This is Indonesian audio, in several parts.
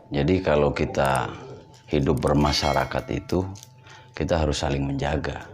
Jadi kalau kita hidup bermasyarakat itu, kita harus saling menjaga,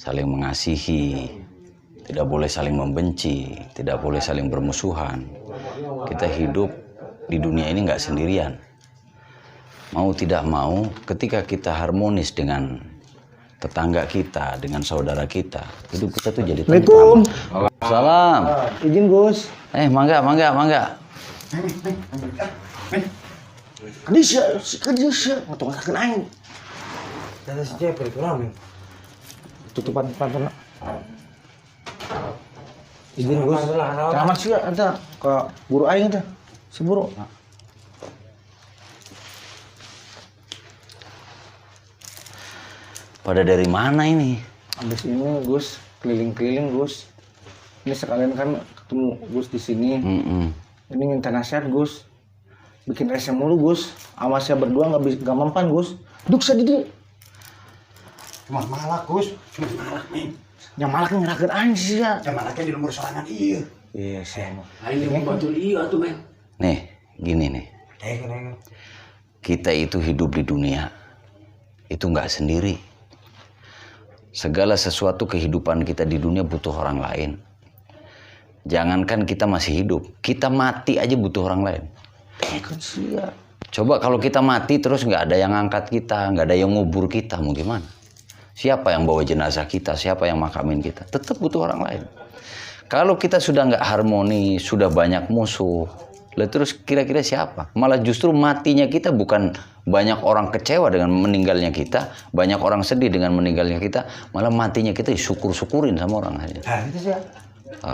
saling mengasihi, tidak boleh saling membenci, tidak boleh saling bermusuhan. Kita hidup di dunia ini nggak sendirian. Mau tidak mau, ketika kita harmonis dengan tetangga kita, dengan saudara kita, hidup kita tuh jadi tentram. Assalamualaikum. Salam. Izin Gus. Mangga. Kadisya, atau nggak kena aing. Tadi si Jepri kurang. Tutupan depan. Izin Gus. Selamat sih ada ke guru aing ada. Si guru. Pada dari mana ini? Habis ini Gus keliling-keliling Gus. Ini sekalian kan ketemu Gus di sini. Ini minta nasihat Gus. Bikin rese mulu Gus. Awas saya berdua nggak mempan Gus. Duk sedih. Cuma malak Gus, cuma malak men. Yang malak ngerakeun aing sih ya. Cuma malaknya di nomor sorangan iya. Iya sih. Aing mau bantu iya tuh men. Nih, gini nih. Kita itu hidup di dunia. Itu nggak sendiri. Segala sesuatu kehidupan kita di dunia butuh orang lain. Jangankan kita masih hidup, kita mati aja butuh orang lain. Coba kalau kita mati terus nggak ada yang angkat kita, nggak ada yang ngubur kita, mau gimana? Siapa yang bawa jenazah kita, siapa yang makamin kita? Tetap butuh orang lain. Kalau kita sudah nggak harmoni, sudah banyak musuh, terus kira-kira siapa? Malah justru matinya kita bukan banyak orang kecewa dengan meninggalnya kita, banyak orang sedih dengan meninggalnya kita, malah matinya kita syukur-syukurin sama orang aja. Nah, itu sih ya.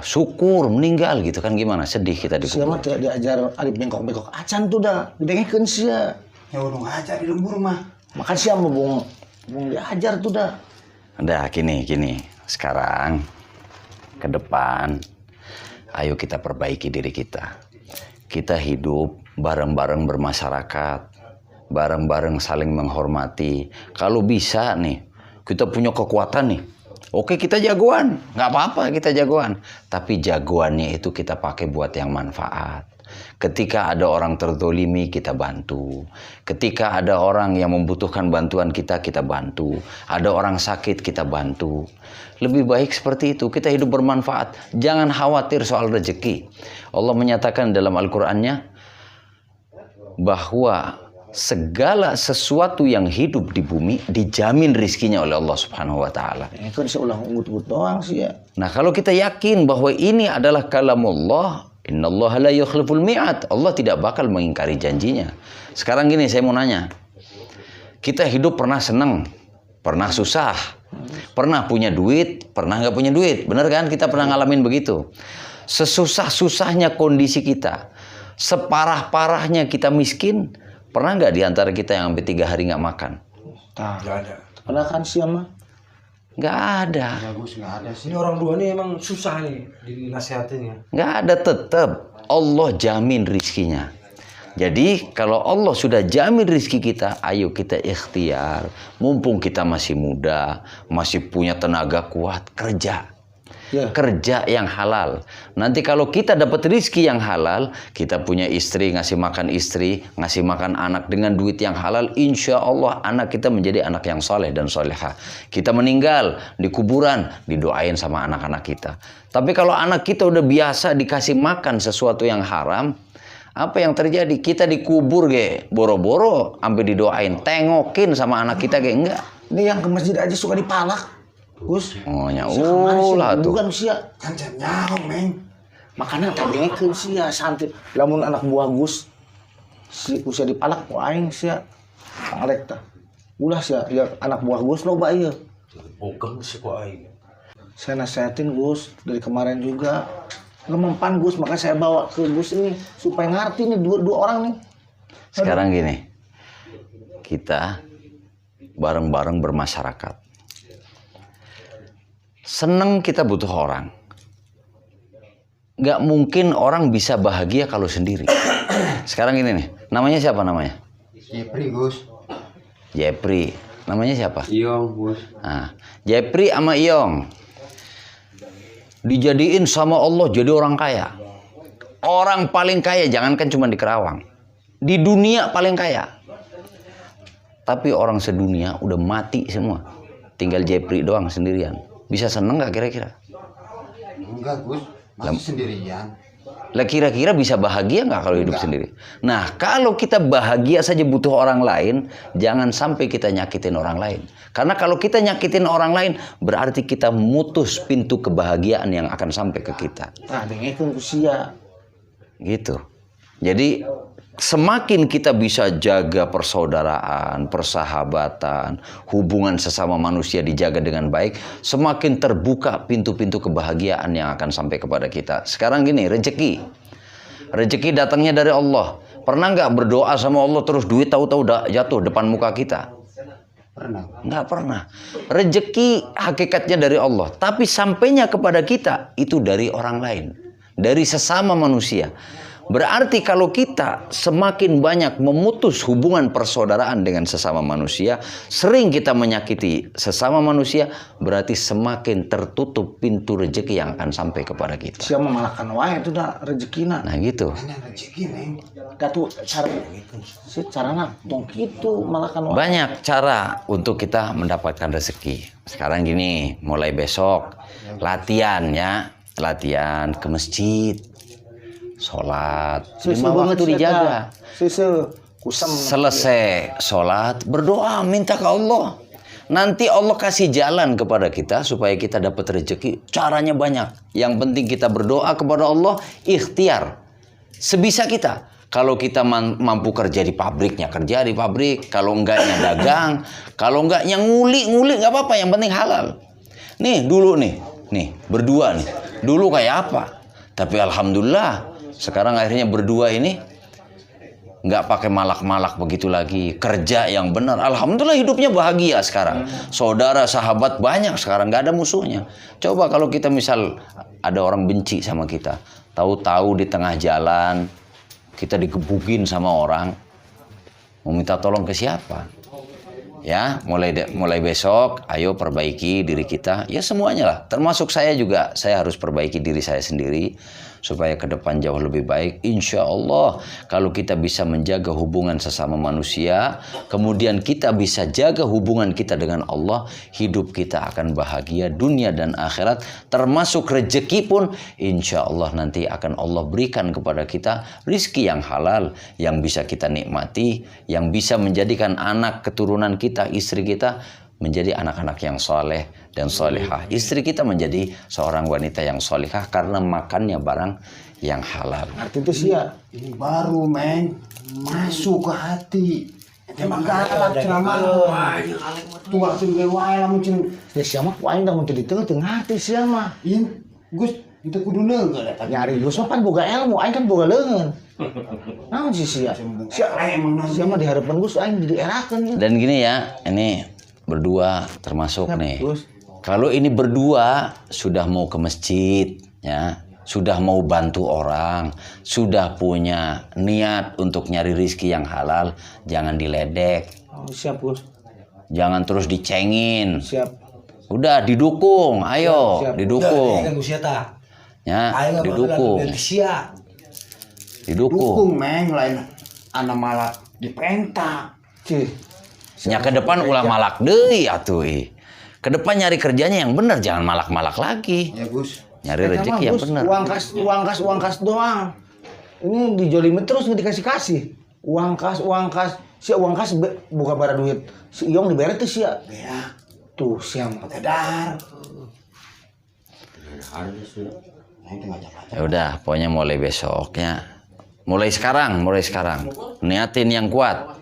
Syukur meninggal gitu kan, gimana sedih kita di Siapa tuh diajar arif bengkok-bengkok acan tuh dah didengekeun sia. Ya udah ngajar di lembur mah. Makan siang mau bung diajar tuh dah. Udah gini. Sekarang ke depan ayo kita perbaiki diri kita. Kita hidup bareng-bareng bermasyarakat, bareng-bareng saling menghormati. Kalau bisa nih, kita punya kekuatan nih. Oke, kita jagoan, nggak apa-apa kita jagoan. Tapi jagoannya itu kita pakai buat yang manfaat. Ketika ada orang terzolimi, kita bantu. Ketika ada orang yang membutuhkan bantuan kita bantu. Ada orang sakit, kita bantu. Lebih baik seperti itu, kita hidup bermanfaat. Jangan khawatir soal rezeki. Allah menyatakan dalam Al-Qur'annya bahwa segala sesuatu yang hidup di bumi dijamin rizkinya oleh Allah Subhanahu wa taala. Ini kan seulang ungut-ungut doang sih ya. Nah, kalau kita yakin bahwa ini adalah kalamullah, innallaha la yukhliful mi'ad. Allah tidak bakal mengingkari janjinya. Sekarang gini, saya mau nanya. Kita hidup pernah senang, pernah susah, pernah punya duit, pernah nggak punya duit. Bener kan? Kita pernah ngalamin begitu. Sesusah-susahnya kondisi kita, separah-parahnya kita miskin, pernah nggak diantara kita yang sampai 3 hari nggak makan? Nggak ada. Pernah kan sih mah? Nggak ada. Bagus nggak ada. Ini orang dua nih emang susah nih dinasihatinnya. Nggak ada, tetap Allah jamin rizkinya. Jadi kalau Allah sudah jamin rizki kita, ayo kita ikhtiar. Mumpung kita masih muda, masih punya tenaga kuat, kerja. Ya. Kerja yang halal. Nanti kalau kita dapat rizki yang halal, kita punya istri, ngasih makan istri, ngasih makan anak dengan duit yang halal, insya Allah anak kita menjadi anak yang soleh dan soleha. Kita meninggal di kuburan, didoain sama anak-anak kita. Tapi kalau anak kita udah biasa dikasih makan sesuatu yang haram, apa yang terjadi? Kita dikubur boro-boro sampai didoain, tengokin sama anak kita enggak. Ini yang ke masjid aja suka dipalak. Gus. Oh nyaulah tuh. Bukan sih ya. Kan nyaong men. Makanan tak dengekeun sih ya santai. Lamun anak buah Gus si usia dipalak ku aing sih ya. Alek tah. Ulah sih ya anak buah Gus loba ieu. Bukan sih kok aing. Saya nasihatin Gus dari kemarin juga. Nggak mempan Gus, maka saya bawa ke Gus ini supaya ngerti nih dua orang nih. Sekarang gini, kita bareng-bareng bermasyarakat. Seneng kita butuh orang. Nggak mungkin orang bisa bahagia kalau sendiri. Sekarang ini nih, namanya siapa namanya? Jepri Gus. Jepri. Namanya siapa? Iyong Gus. Nah, Jepri sama Iyong dijadiin sama Allah jadi orang kaya. Orang paling kaya, jangankan cuma di Kerawang. Di dunia paling kaya. Tapi orang sedunia udah mati semua. Tinggal Jepri doang sendirian. Bisa seneng gak kira-kira? Enggak Gus, masih sendirian. Lah kira-kira bisa bahagia nggak kalau hidup sendiri? Nah, kalau kita bahagia saja butuh orang lain, jangan sampai kita nyakitin orang lain. Karena kalau kita nyakitin orang lain, berarti kita mutus pintu kebahagiaan yang akan sampai ke kita. Nah, dengekeun ku sia. Gitu. Jadi semakin kita bisa jaga persaudaraan, persahabatan, hubungan sesama manusia dijaga dengan baik, semakin terbuka pintu-pintu kebahagiaan yang akan sampai kepada kita. Sekarang gini, rezeki. Rezeki datangnya dari Allah. Pernah nggak berdoa sama Allah terus duit tahu-tahu jatuh depan muka kita? Pernah. Nggak pernah. Rezeki hakikatnya dari Allah. Tapi sampainya kepada kita itu dari orang lain. Dari sesama manusia. Berarti kalau kita semakin banyak memutus hubungan persaudaraan dengan sesama manusia, sering kita menyakiti sesama manusia, berarti semakin tertutup pintu rezeki yang akan sampai kepada kita. Sia memalahkan wae itu dah rezekina. Nah gitu. Mana rezeki Neng? Katu cara si carana tong kitu malahkan wae. Banyak cara untuk kita mendapatkan rezeki. Sekarang gini, mulai besok latihan ya, latihan ke masjid. Sholat, 5 waktu dijaga. Kusam. Selesai sholat, berdoa, minta ke Allah. Nanti Allah kasih jalan kepada kita supaya kita dapat rezeki. Caranya banyak. Yang penting kita berdoa kepada Allah, ikhtiar. Sebisa kita. Kalau kita mampu kerja di pabriknya, kerja di pabrik. Kalau enggaknya dagang. Kalau enggaknya nguli, nggak apa-apa. Yang penting halal. Nih, dulu nih, berdua nih. Dulu kayak apa? Tapi alhamdulillah. Sekarang akhirnya berdua ini nggak pakai malak-malak begitu lagi, kerja yang benar. Alhamdulillah hidupnya bahagia sekarang. Saudara, sahabat banyak sekarang, nggak ada musuhnya. Coba kalau kita misal ada orang benci sama kita, tahu-tahu di tengah jalan kita digebukin sama orang, mau minta tolong ke siapa? Ya, mulai besok, ayo perbaiki diri kita. Ya semuanya lah, termasuk saya juga. Saya harus perbaiki diri saya sendiri supaya ke depan jauh lebih baik. Insya Allah, kalau kita bisa menjaga hubungan sesama manusia, kemudian kita bisa jaga hubungan kita dengan Allah, hidup kita akan bahagia dunia dan akhirat. Termasuk rezeki pun, insya Allah nanti akan Allah berikan kepada kita rizki yang halal, yang bisa kita nikmati, yang bisa menjadikan anak keturunan kita, istri kita, menjadi anak-anak yang soleh dan solehah. Istri kita menjadi seorang wanita yang solehah karena makannya barang yang halal. Arti itu sia. Ini baru Meng, masuk ke hati. Emang galak ceramah. Tua tuh gue wae lamun cen. Ya sia mah wae dah mun di tengah hati sia mah. Ieu Gus, kita kudu neungeul eta. Nyari Gus kan boga ilmu, aing kan boga leungeun. Naon sih sia? Sia mah di harapan Gus aing dierakeun. Dan gini ya, ini berdua termasuk Ya, nih. Gus. Kalau ini berdua sudah mau ke masjid, ya, sudah mau bantu orang, sudah punya niat untuk nyari rizki yang halal, jangan diledek, Oh, siap Gus. jangan terus dicengin. Siap. Udah didukung, ayo Siap. didukung, Kan Gus eta. ya, Ayo didukung, sia. didukung. Dukung Meng lain ana malah dipenta. Cih. Ya ke depan ulah malak deui atuh. Ke depan nyari kerjanya yang benar, jangan malak-malak lagi. Ya Gus. Nyari rezeki yang Gus, benar. uang kas doang. Ini dijolimin terus nggak dikasih. Uang kas. Si uang kas buka bara duit. Si Iong dibere tuh sia. Ya, Tuh siam. kedar. Ya udah, pokoknya mulai besoknya. Mulai sekarang. Niatin yang kuat.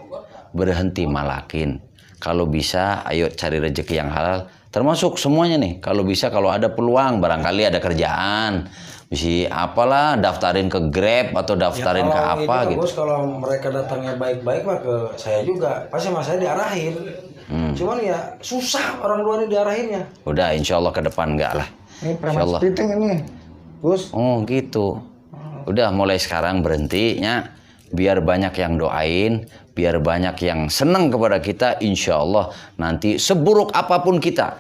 Berhenti malakin. Kalau bisa, ayo cari rezeki yang halal. Termasuk semuanya nih. Kalau bisa, kalau ada peluang, barangkali ada kerjaan. Bisa apalah, daftarin ke Grab atau daftarin ke apa gitu. Bos, kalau mereka datangnya baik-baik mah ke saya juga. Pasti sama saya diarahin. Cuman ya susah orang luar ini diarahinnya. Udah, insya Allah ke depan enggak lah. Ini Insya preman Allah. spliting ini. Gus. Oh gitu. Udah mulai sekarang berhentinya. Biar banyak yang doain, biar banyak yang senang kepada kita, insya Allah nanti seburuk apapun kita,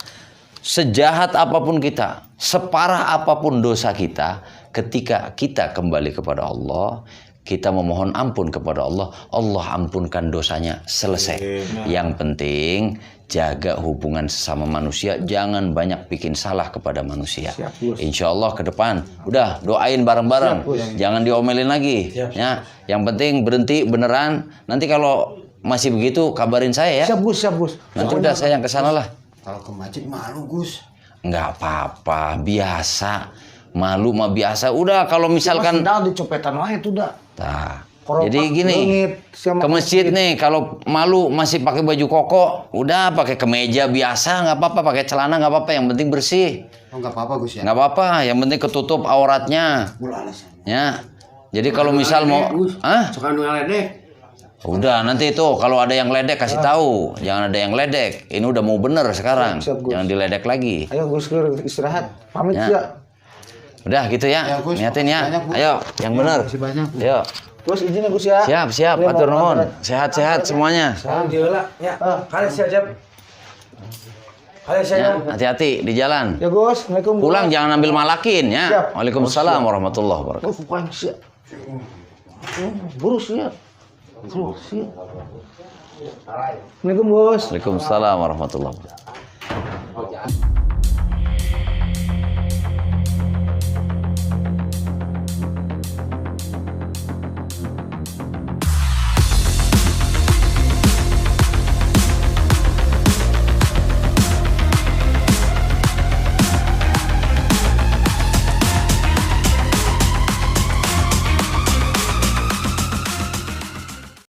sejahat apapun kita, separah apapun dosa kita, ketika kita kembali kepada Allah, kita memohon ampun kepada Allah, Allah ampunkan dosanya, selesai. Yang penting jaga hubungan sesama manusia, jangan banyak bikin salah kepada manusia. Insya Allah ke depan, udah doain bareng-bareng, jangan diomelin lagi. Ya, yang penting berhenti beneran. Nanti kalau masih begitu kabarin saya ya. Siap Gus. Nanti udah saya yang kesana lah. Kalau ke masjid malu Gus. Nggak apa-apa, biasa. Malu mah biasa. Udah kalau misalkan Sendal dicopetan wae itu dah. nah, Kalau jadi pas gini, leungit sama ke masjid nih kalau malu masih pakai baju koko, udah pakai kemeja biasa nggak apa-apa, pakai celana nggak apa-apa, yang penting bersih. Oh nggak apa-apa Gus ya. Nggak apa-apa, yang penting ketutup auratnya. Mula alasan. Ya. Jadi kalau misal mau, Suka ngeledek. udah nanti itu kalau ada yang ledek kasih tahu, jangan ada yang ledek. Ini udah mau bener sekarang, Siap, Gus. jangan diledek lagi. Ayo Gus istirahat. Pamit Ya. ya. Udah gitu ya, Ya, Gus. niatin ya. Banyak, Bu. Ayo, yang bener. Masih banyak. Ayo. Gus izin ya Gus ya. Siap, Ini atur mau nuhun. antret. Sehat-sehat semuanya. Alhamdulillah ya. Kalian siap. Kalian Ya, siap. hati-hati di jalan. Ya Gus, Assalamualaikum. Pulang jangan ambil malakin ya. Siap. Waalaikumsalam warahmatullahi wabarakatuh. Gus bukan siap. Buru siap. Buru siap. Assalamualaikum Gus. Waalaikumsalam warahmatullahi wabarakatuh.